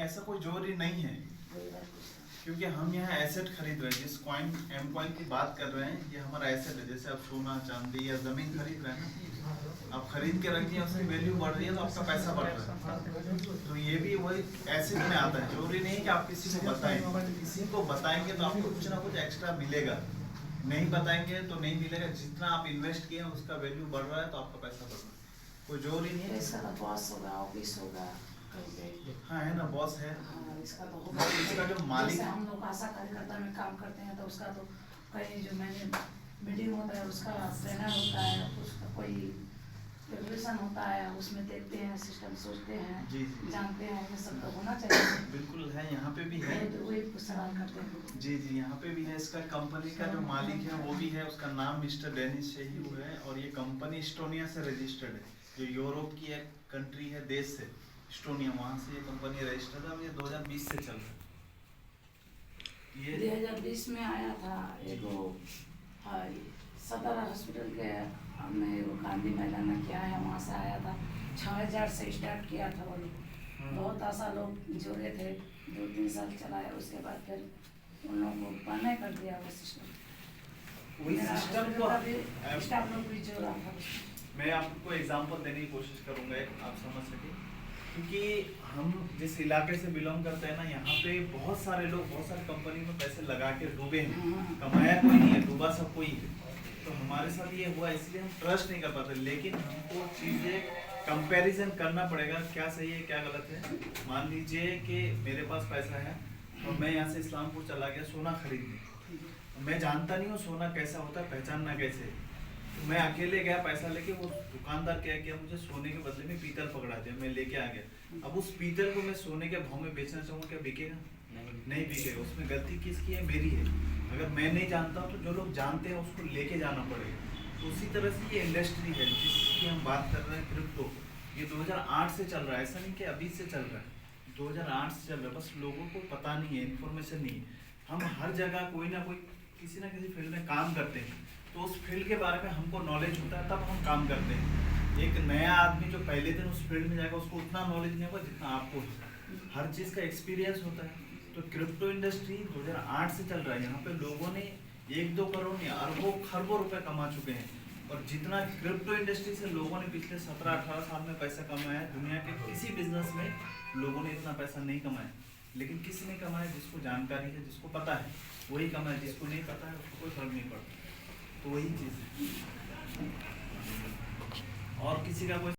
ऐसा कोई जरूरी नहीं है, क्योंकि हम यहाँ एसेट खरीद रहे हैं। जिस कॉइन एम कॉइन की बात कर रहे हैं, ये हमारा एसेट है। जैसे आप सोना चांदी या जमीन खरीद रहे हैं ना, आप खरीद के रखिए, उसकी वैल्यू बढ़ रही है तो आपका पैसा बढ़ रहा है। तो ये भी वही एसेट में आता है। जरूरी नहीं है कि आप किसी को बताएं, किसी को बताएंगे तो आपको कुछ ना कुछ एक्स्ट्रा मिलेगा, नहीं बताएंगे तो नहीं मिलेगा। जितना आप इन्वेस्ट किए उसका वैल्यू बढ़ रहा है तो आपका पैसा बढ़ रहा है। कोई जरूरी नहीं है। बॉस होगा, ऑफिस होगा, हाँ है ना, बॉस है। हाँ, इसका तो होगा। इसका जो मालिक, हम लोग आशा कार्यकर्ता में काम करते हैं तो उसका तो कहीं जो मैंने मीटिंग होता है उसका ट्रेनर होता है, उसका कोई रेगुलेशन होता है, उसमें देखते हैं, सिस्टम सोचते हैं, जी जानते हैं, ये सब तो होना चाहिए। बिल्कुल है, यहाँ पे भी है। तो वही सवाल करते हैं। जी जी, यहाँ पे भी है। इसका कंपनी का जो मालिक है वो भी है, उसका नाम मिस्टर डेनिस शेही है। और ये कंपनी इस्टोनिया से रजिस्टर्ड है, जो यूरोप की एक कंट्री है, देश से इस्टोनिया, वहाँ से ये कंपनी रजिस्टर्ड है। और ये 2020 से चल रहा है। ये 2020 में आया था एगो सदर हॉस्पिटल के में एगो गांधी मैदान में किया है, वहाँ से आया था। 6000 से स्टार्ट किया था वो लोग। बहुत आशा लोग जुड़े थे, 2-3 साल चलाया। उसके बाद फिर उन लोगों को बंद कर दिया वो सिस्टम। वही सिस्टम को स्टाफ लोग भी जोड़ा था। मैं आपको एग्जांपल देने की कोशिश करूंगा, आप समझ सके। क्योंकि हम जिस इलाके से बिलोंग करते हैं ना, यहाँ पे बहुत सारे लोग बहुत सारी कंपनी में पैसे लगा के डूबे हैं। कमाया कोई नहीं है, डूबा सब कोई है। तो हमारे साथ ये हुआ, इसलिए हम ट्रस्ट नहीं कर पाते। लेकिन हमको चीज़ें कंपैरिजन करना पड़ेगा, क्या सही है क्या गलत है। मान लीजिए कि मेरे पास पैसा है और मैं यहाँ से इस्लामपुर चला गया सोना खरीदने। मैं जानता नहीं हूँ सोना कैसा होता है, पहचानना कैसे। तो मैं अकेले गया पैसा लेके, वो दुकानदार क्या किया, मुझे सोने के बदले में पीतल पकड़ा दिया, मैं लेके आ गया। अब उस पीतल को मैं सोने के भाव में बेचना चाहूँगा, क्या बिकेगा? नहीं बिकेगा। उसमें गलती किसकी है? मेरी है। अगर मैं नहीं जानता हूँ तो जो लोग जानते हैं उसको लेके जाना पड़ेगा। तो उसी तरह से ये इंडस्ट्री है जिसकी हम बात कर रहे हैं, क्रिप्टो। ये 2008 से चल रहा है, ऐसा नहीं कि अभी से चल रहा है, 2008 से चल रहा है। बस लोगों को पता नहीं है, इन्फॉर्मेशन नहीं है। हम हर जगह कोई ना कोई किसी ना किसी फील्ड में काम करते हैं, तो उस फील्ड के बारे में हमको नॉलेज होता है, तब हम काम करते हैं। एक नया आदमी जो पहले दिन उस फील्ड में जाएगा, उसको उतना नॉलेज नहीं होगा जितना आपको। हर चीज़ का एक्सपीरियंस होता है। तो क्रिप्टो इंडस्ट्री 2008 से चल रहा है। यहाँ पे लोगों ने 1-2 करोड़ नहीं, अरबों खरबों रुपए कमा चुके हैं। और जितना क्रिप्टो इंडस्ट्री से लोगों ने पिछले 17-18 साल में पैसा कमाया है, दुनिया के किसी बिजनेस में लोगों ने इतना पैसा नहीं कमाया। लेकिन किसने कमाया? जिसको जानकारी है, जिसको पता है, वही कमाया। जिसको नहीं पता है उसको कोई फर्क नहीं पड़ता। तो वही चीज़ है, और किसी का कोई